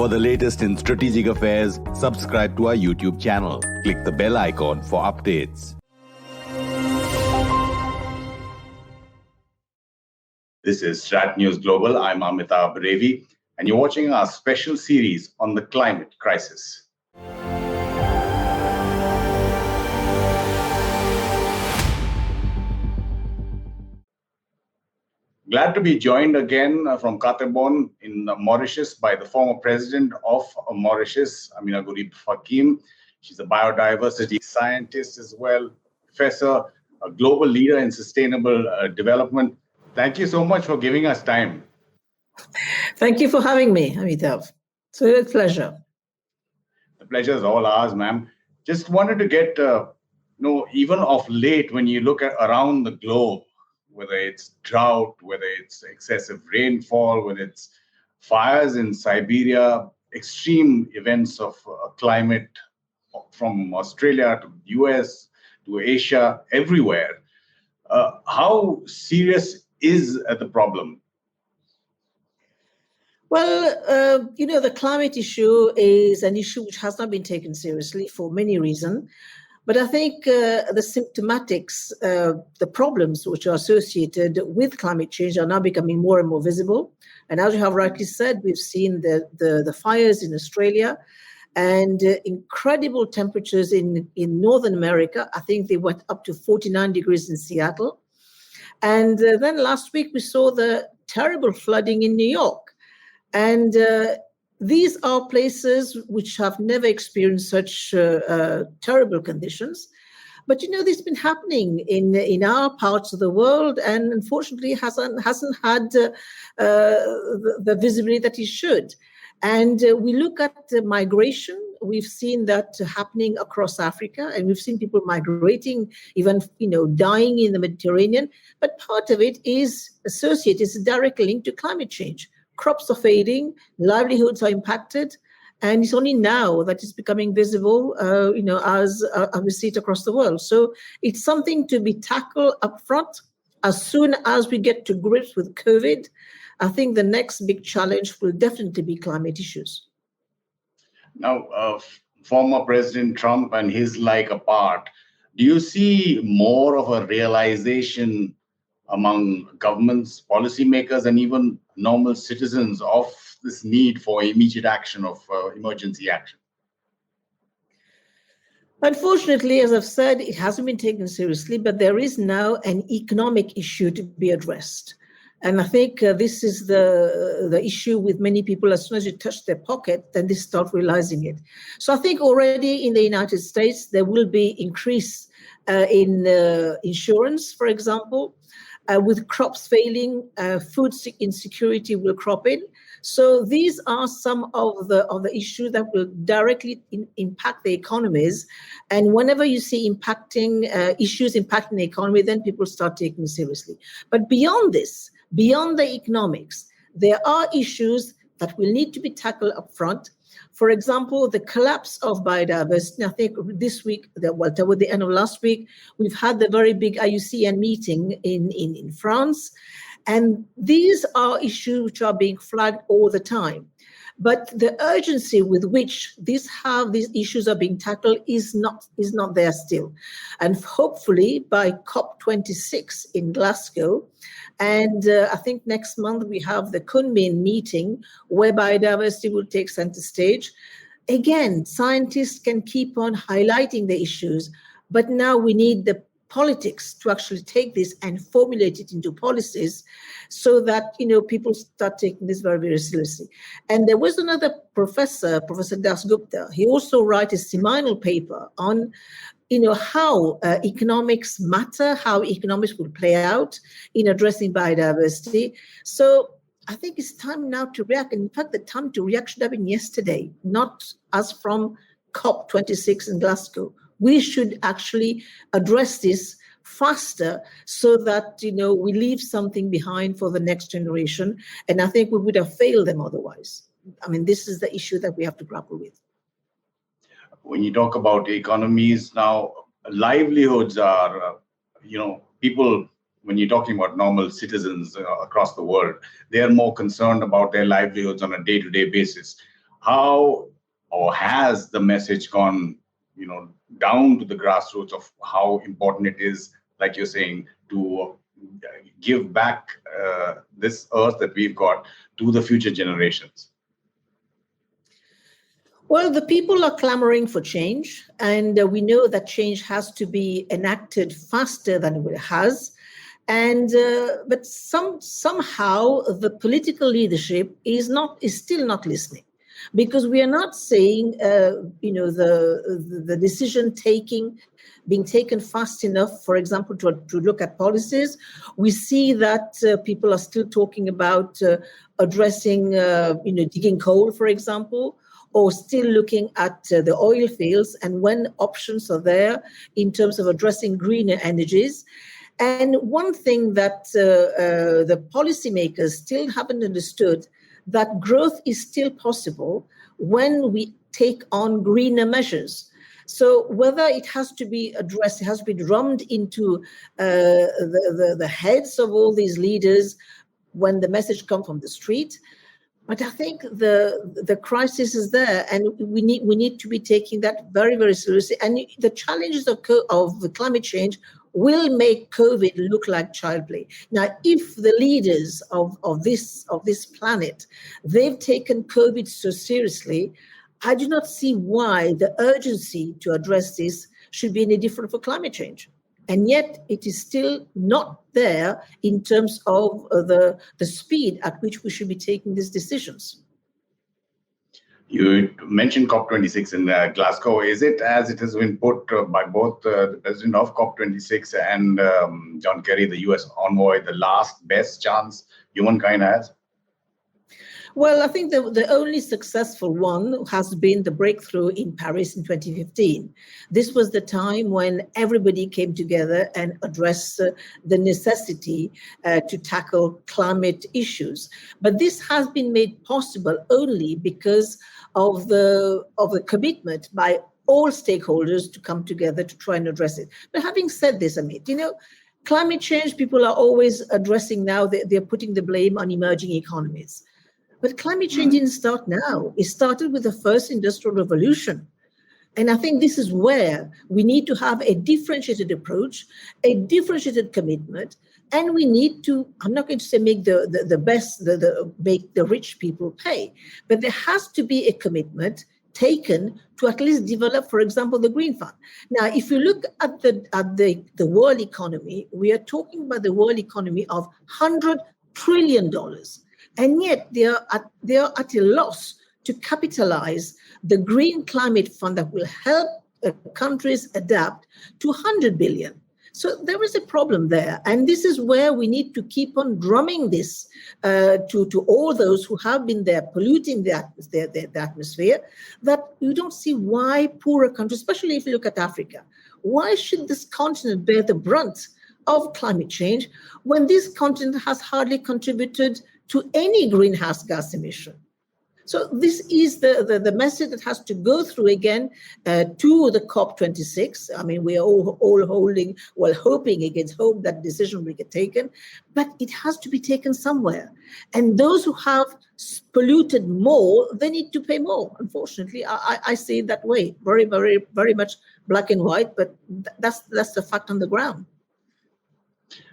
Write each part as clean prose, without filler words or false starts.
For the latest in strategic affairs, subscribe to our YouTube channel. Click the bell icon for updates. This is StratNews Global. I'm Amitabh, Revi, and you're watching our special series on the climate crisis. Glad to be joined again from Katebon in Mauritius by the former president of Mauritius, Ameenah Gurib-Fakim. She's a biodiversity scientist as well, professor, a global leader in sustainable development. Thank you so much for giving us time. Thank you for having me, Amitabh. It's a real pleasure. The pleasure is all ours, ma'am. Just wanted to get, even of late, when you look at around the globe, whether it's drought, whether it's excessive rainfall, whether it's fires in Siberia, extreme events of climate from Australia to the US to Asia, everywhere. How serious is the problem? Well, the climate issue is an issue which has not been taken seriously for many reasons. But I think the symptomatics, the problems which are associated with climate change are now becoming more and more visible. And as you have rightly said, we've seen the fires in Australia and incredible temperatures in Northern America. I think they went up to 49 degrees in Seattle. And then last week we saw the terrible flooding in New York. And these are places which have never experienced such terrible conditions. But, this has been happening in our parts of the world and unfortunately hasn't had the visibility that it should. And we look at the migration. We've seen that happening across Africa, and we've seen people migrating, even, dying in the Mediterranean. But part of it is associated, is a direct link to climate change. Crops are fading, livelihoods are impacted, and it's only now that it's becoming visible, as we see it across the world. So it's something to be tackled up front. As soon as we get to grips with COVID, I think the next big challenge will definitely be climate issues. Now, former President Trump and his like apart, do you see more of a realization among governments, policymakers, and even normal citizens of this need for immediate action, of emergency action? Unfortunately, as I've said, it hasn't been taken seriously, but there is now an economic issue to be addressed. And I think this is the issue with many people. As soon as you touch their pocket, then they start realizing it. So I think already in the United States, there will be increase in insurance, for example. With crops failing, food insecurity will crop in. So these are some of the issues that will directly impact the economies. And whenever you see issues impacting the economy, then people start taking it seriously. But beyond this, beyond the economics, there are issues that will need to be tackled up front. For example, the collapse of biodiversity. I think this week, toward the end of last week, we've had the very big IUCN meeting in France. And these are issues which are being flagged all the time. But the urgency with which these issues are being tackled is not there still. And hopefully by COP26 in Glasgow, and I think next month we have the Kunming meeting where biodiversity will take center stage. Again, scientists can keep on highlighting the issues, but now we need the politics to actually take this and formulate it into policies so that, people start taking this very, very seriously. And there was another professor, Professor Das Gupta. He also wrote a seminal paper on, how economics matter, how economics will play out in addressing biodiversity. So I think it's time now to react. And in fact, the time to react should have been yesterday, not as from COP26 in Glasgow. We should actually address this faster so that, we leave something behind for the next generation. And I think we would have failed them otherwise. I mean, this is the issue that we have to grapple with. When you talk about economies now, livelihoods are, people, when you're talking about normal citizens across the world, they are more concerned about their livelihoods on a day-to-day basis. how or has the message gone, down to the grassroots of how important it is, like you're saying, to give back this earth that we've got to the future generations? Well, the people are clamoring for change, and we know that change has to be enacted faster than it has. And but somehow the political leadership is still not listening, because we are not saying the decision being taken fast enough. For example, to look at policies, we see that people are still talking about addressing digging coal, for example, or still looking at the oil fields, and when options are there in terms of addressing greener energies. And one thing that the policymakers still haven't understood, that growth is still possible when we take on greener measures. So whether it has to be addressed, it has to be drummed into the heads of all these leaders when the message comes from the street. But I think the crisis is there, and we need to be taking that very, very seriously. And the challenges of the climate change will make COVID look like child play. Now, if the leaders of this planet, they've taken COVID so seriously, I do not see why the urgency to address this should be any different for climate change. And yet it is still not there in terms of the speed at which we should be taking these decisions. You mentioned COP26 in Glasgow. Is it, as it has been put by both the president of COP26 and John Kerry, the US envoy, the last best chance humankind has? Well, I think the only successful one has been the breakthrough in Paris in 2015. This was the time when everybody came together and addressed the necessity to tackle climate issues. But this has been made possible only because of the commitment by all stakeholders to come together to try and address it. But having said this, Amit, climate change, people are always addressing now, they're putting the blame on emerging economies. But climate change didn't start now. It started with the first industrial revolution. And I think this is where we need to have a differentiated approach, a differentiated commitment, and we need to, I'm not going to say make make the rich people pay, but there has to be a commitment taken to at least develop, for example, the Green Fund. Now, if you look at the world economy, we are talking about the world economy of $100 trillion. And yet they are at a loss to capitalize the Green Climate Fund that will help countries adapt to 100 billion. So there is a problem there. And this is where we need to keep on drumming this to all those who have been there polluting the atmosphere, that you don't see why poorer countries, especially if you look at Africa, why should this continent bear the brunt of climate change when this continent has hardly contributed to any greenhouse gas emission? So this is the message that has to go through again to the COP26. I mean, we are all hoping against hope that decision will get taken, but it has to be taken somewhere. And those who have polluted more, they need to pay more. Unfortunately, I see it that way, very, very, very much black and white, but that's the fact on the ground.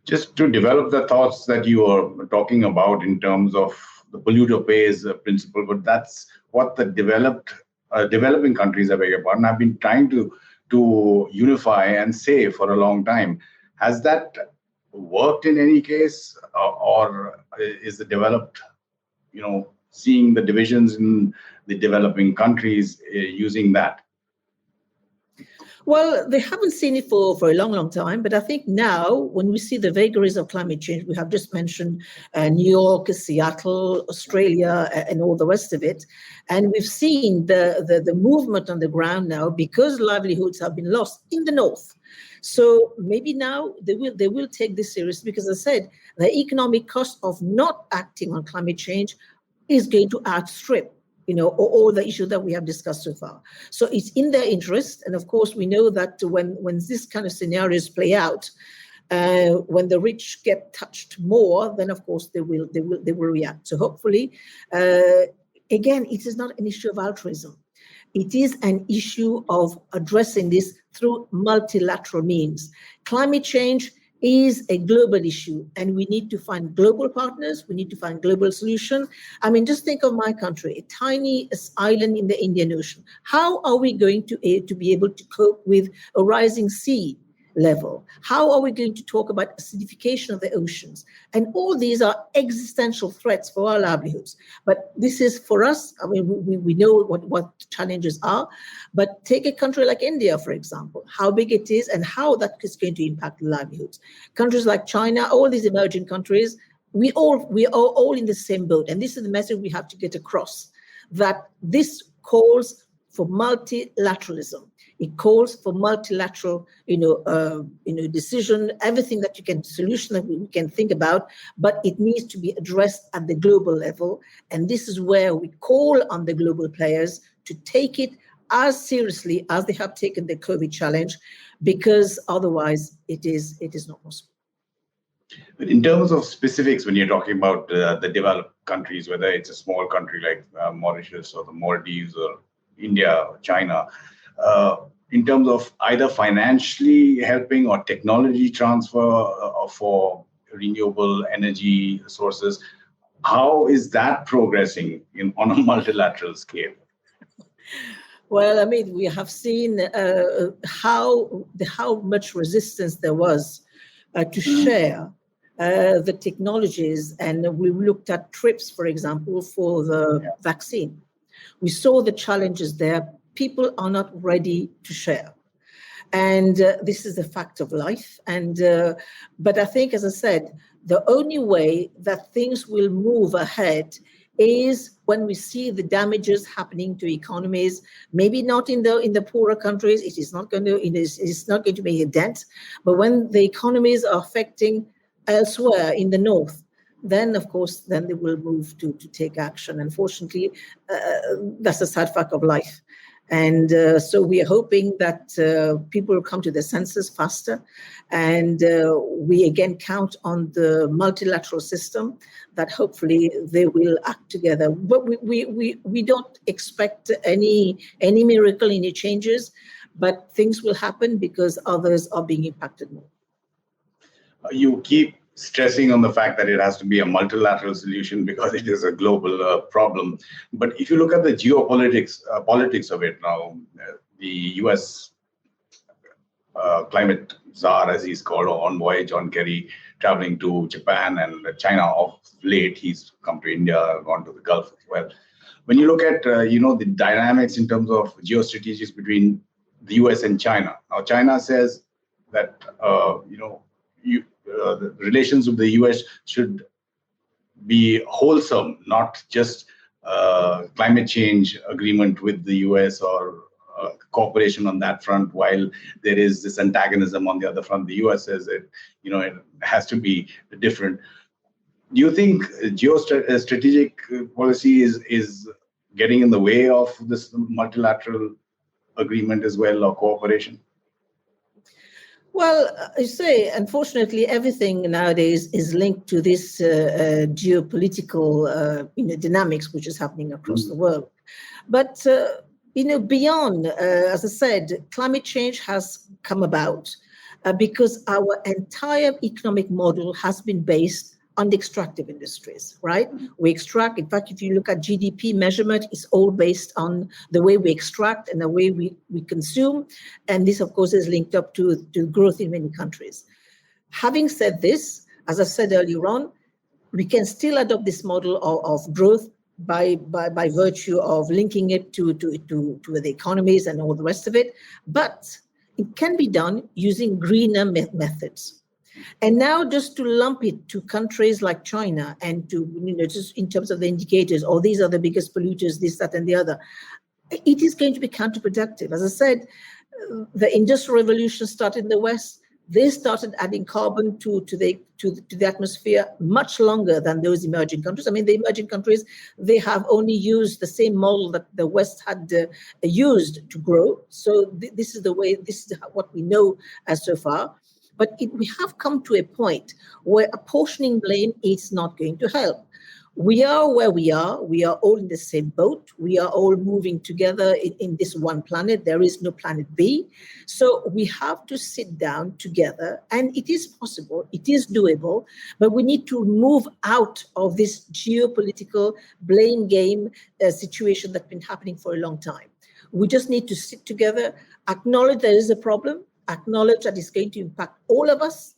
Just to develop the thoughts that you are talking about in terms of the polluter pays principle, but that's what the developing countries, I beg your pardon, have been trying to unify and say for a long time. Has that worked in any case, or is the developed, seeing the divisions in the developing countries using that? Well, they haven't seen it for a long, long time. But I think now, when we see the vagaries of climate change, we have just mentioned New York, Seattle, Australia, and all the rest of it. And we've seen the movement on the ground now, because livelihoods have been lost in the north. So maybe now they will take this seriously, because as I said, the economic cost of not acting on climate change is going to outstrip all the issues that we have discussed so far. So it's in their interest. And of course, we know that when this kind of scenarios play out, when the rich get touched more, then of course they will react. So hopefully, Again, it is not an issue of altruism. It is an issue of addressing this through multilateral means. Climate change is a global issue, and we need to find global partners. We need to find global solution. I mean, just think of my country, a tiny island in the Indian Ocean. How are we going to be able to cope with a rising sea level? How are we going to talk about acidification of the oceans? And all these are existential threats for our livelihoods. But this is for us, I mean, we know what challenges are, but take a country like India, for example, how big it is and how that is going to impact livelihoods. Countries like China, all these emerging countries, we are all in the same boat. And this is the message we have to get across, that this calls for multilateralism. It calls for multilateral, decision, everything that you can, solution that we can think about, but it needs to be addressed at the global level. And this is where we call on the global players to take it as seriously as they have taken the COVID challenge, because otherwise it is not possible. But in terms of specifics, when you're talking about the developed countries, whether it's a small country like Mauritius or the Maldives or India or China, in terms of either financially helping or technology transfer for renewable energy sources, how is that progressing on a multilateral scale? Well, I mean, we have seen how much resistance there was to share the technologies, and we looked at TRIPS, for example, for the vaccine. We saw the challenges there. People are not ready to share. And this is a fact of life. And but I think, as I said, the only way that things will move ahead is when we see the damages happening to economies, maybe not in the poorer countries. It's not going to make a dent, but when the economies are affecting elsewhere in the north, then of course, then they will move to take action. Unfortunately, that's a sad fact of life. And so we are hoping that people will come to their senses faster. And we again count on the multilateral system that hopefully they will act together. But we don't expect any miracle, any changes, but things will happen because others are being impacted more. You keep stressing on the fact that it has to be a multilateral solution because it is a global problem. But if you look at the geopolitics politics of it now, the U.S. Climate czar, as he's called, envoy John Kerry, traveling to Japan and China of late, he's come to India, gone to the Gulf as well. When you look at the dynamics in terms of geostrategics between the U.S. and China, now China says that the relations with the U.S. should be wholesome, not just climate change agreement with the U.S. or cooperation on that front, while there is this antagonism on the other front. The U.S. says that it has to be different. Do you think geostrategic policy is getting in the way of this multilateral agreement as well, or cooperation? Well, I say, unfortunately, everything nowadays is linked to this geopolitical dynamics which is happening across the world. But beyond, as I said, climate change has come about because our entire economic model has been based on the extractive industries, right? We extract. In fact, if you look at GDP measurement, it's all based on the way we extract and the way we consume. And this, of course, is linked up to growth in many countries. Having said this, as I said earlier on, we can still adopt this model of growth by virtue of linking it to the economies and all the rest of it. But it can be done using greener methods. And now just to lump it to countries like China and to, just in terms of the indicators, or these are the biggest polluters, this, that, and the other, it is going to be counterproductive. As I said, the Industrial Revolution started in the West. They started adding carbon to the atmosphere much longer than those emerging countries. I mean, the emerging countries, they have only used the same model that the West had used to grow. So this is what we know as so far. But we have come to a point where apportioning blame is not going to help. We are where we are. We are all in the same boat. We are all moving together in this one planet. There is no planet B. So we have to sit down together, and it is possible, it is doable, but we need to move out of this geopolitical blame game situation that's been happening for a long time. We just need to sit together, acknowledge there is a problem, acknowledge that it's going to impact all of us,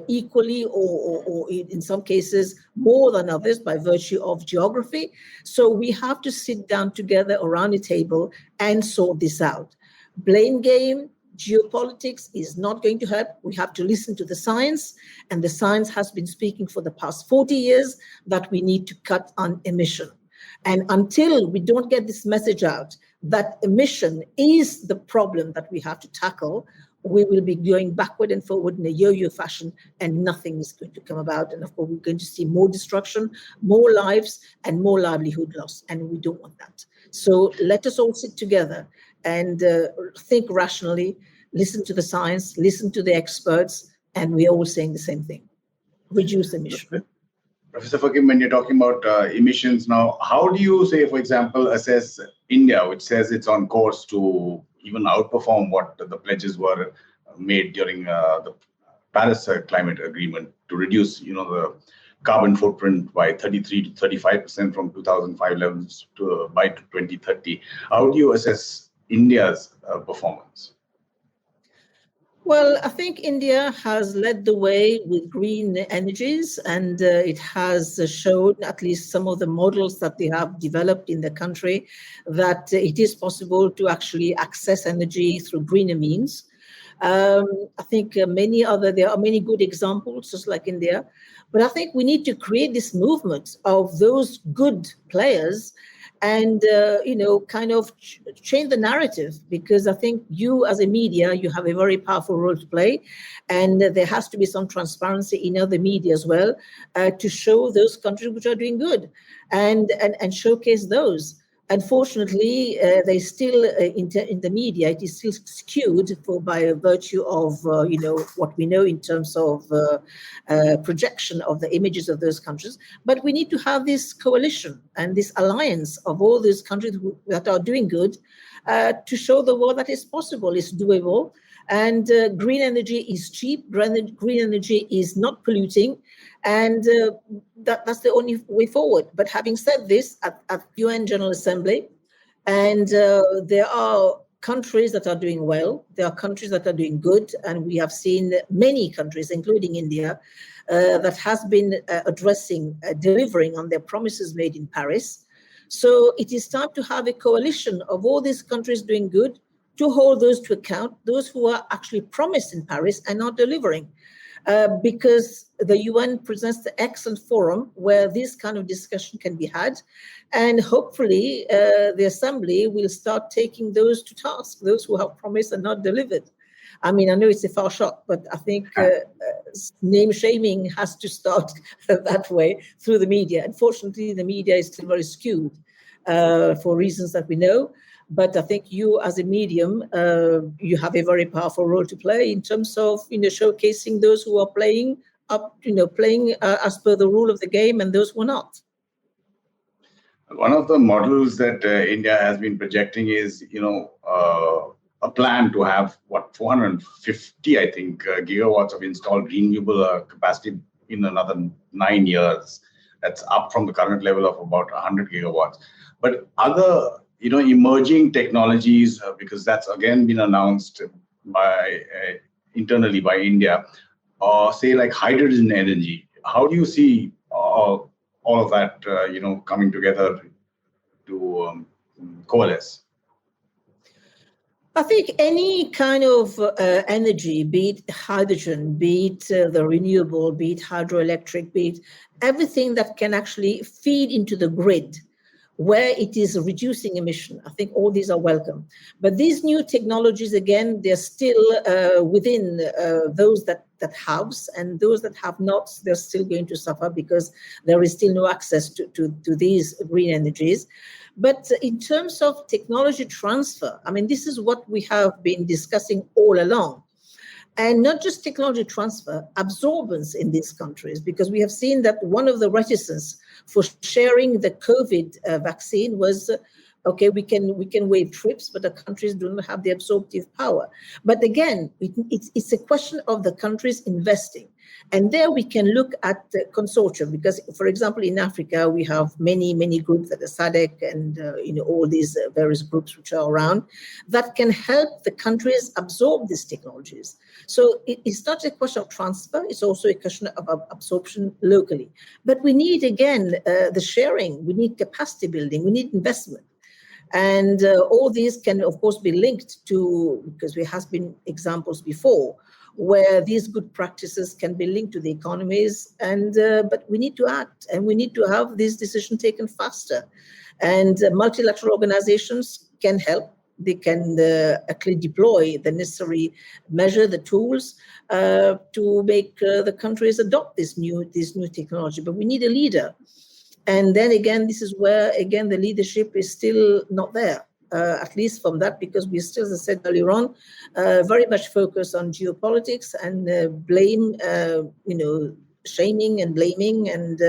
equally or in some cases more than others by virtue of geography. So we have to sit down together around a table and sort this out. Blame game, geopolitics is not going to help. We have to listen to the science, and the science has been speaking for the past 40 years that we need to cut on emission. And until we don't get this message out that emission is the problem that we have to tackle, we will be going backward and forward in a yo-yo fashion, and nothing is going to come about. And of course, we're going to see more destruction, more lives, and more livelihood loss. And we don't want that. So let us all sit together and think rationally, listen to the science, listen to the experts, and we're all saying the same thing: reduce emissions. Professor Fakim, when you're talking about emissions now, how do you say, for example, assess India, which says it's on course to even outperform what the pledges were made during the Paris Climate Agreement to reduce, the carbon footprint by 33 to 35% from 2005 levels by 2030? How do you assess India's performance? Well, I think India has led the way with green energies, and it has shown, at least some of the models that they have developed in the country, that it is possible to actually access energy through greener means. I think there are many good examples, just like India, but I think we need to create this movement of those good players and, kind of change the narrative, because I think you as a media, you have a very powerful role to play. And there has to be some transparency in other media as well to show those countries which are doing good and showcase those. Unfortunately, they still, in the media, it is still skewed by virtue of, what we know in terms of projection of the images of those countries. But we need to have this coalition and this alliance of all those countries that are doing good to show the world that it's possible, it's doable. And green energy is cheap, green energy is not polluting, and that's the only way forward. But having said this, at UN General Assembly, and there are countries that are doing well, there are countries that are doing good, and we have seen many countries, including India, that has been delivering on their promises made in Paris. So it is time to have a coalition of all these countries doing good, to hold those to account, those who are actually promised in Paris and not delivering. Because the UN presents the excellent forum where this kind of discussion can be had. And hopefully the Assembly will start taking those to task, those who have promised and not delivered. I mean, I know it's a far shot, but I think name shaming has to start that way through the media. Unfortunately, the media is still very skewed for reasons that we know. But I think you, as a medium, you have a very powerful role to play in terms of, showcasing those who are playing as per the rule of the game and those who are not. One of the models that India has been projecting is, a plan to have 450, I think, gigawatts of installed renewable capacity in another 9 years. That's up from the current level of about 100 gigawatts. But other emerging technologies, because that's again been announced internally by India, say like hydrogen energy. How do you see all of that, coming together to coalesce? I think any kind of energy, be it hydrogen, be it the renewable, be it hydroelectric, be it everything that can actually feed into the grid, where it is reducing emission. I think all these are welcome. But these new technologies, again, they're still within those that have, and those that have not, they're still going to suffer because there is still no access to these green energies. But in terms of technology transfer, I mean, this is what we have been discussing all along. And not just technology transfer, absorbance in these countries, because we have seen that one of the reticence for sharing the COVID vaccine was, okay, we can waive trips, but the countries do not have the absorptive power. But again, it's a question of the countries investing. And there we can look at the consortium, because, for example, in Africa, we have many groups that are SADC and all these various groups which are around that can help the countries absorb these technologies. So it's not a question of transfer, it's also a question of absorption locally. But we need, again, the sharing, we need capacity building, we need investment. And all these can, of course, be linked to, because there has been examples before, where these good practices can be linked to the economies, and but we need to act, and we need to have this decision taken faster. And multilateral organizations can help. They can actually deploy the necessary measure, the tools to make the countries adopt this new technology. But we need a leader. And then again, this is where, again, the leadership is still not there. At least from that, because we still, as I said earlier on, very much focused on geopolitics and blame, shaming and blaming, and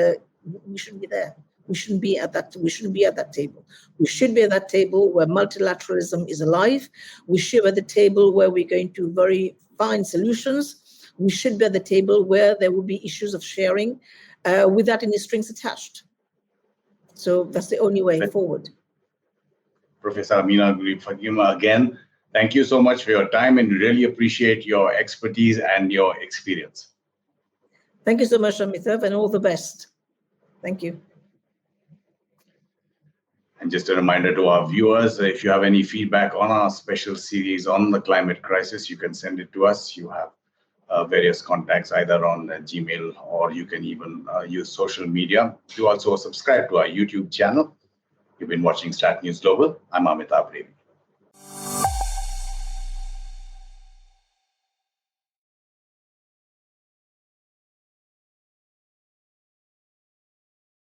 we shouldn't be there. We shouldn't be at that. We shouldn't be at that table. We should be at that table where multilateralism is alive. We should be at the table where we're going to find solutions. We should be at the table where there will be issues of sharing without any strings attached. So that's the only way forward. Professor Ameenah Gurib-Fakim, again, thank you so much for your time, and really appreciate your expertise and your experience. Thank you so much, Amitabh, and all the best. Thank you. And just a reminder to our viewers, if you have any feedback on our special series on the climate crisis, you can send it to us. You have various contacts either on Gmail, or you can even use social media. You also subscribe to our YouTube channel. You've been watching StratNews Global. I'm Amitabh.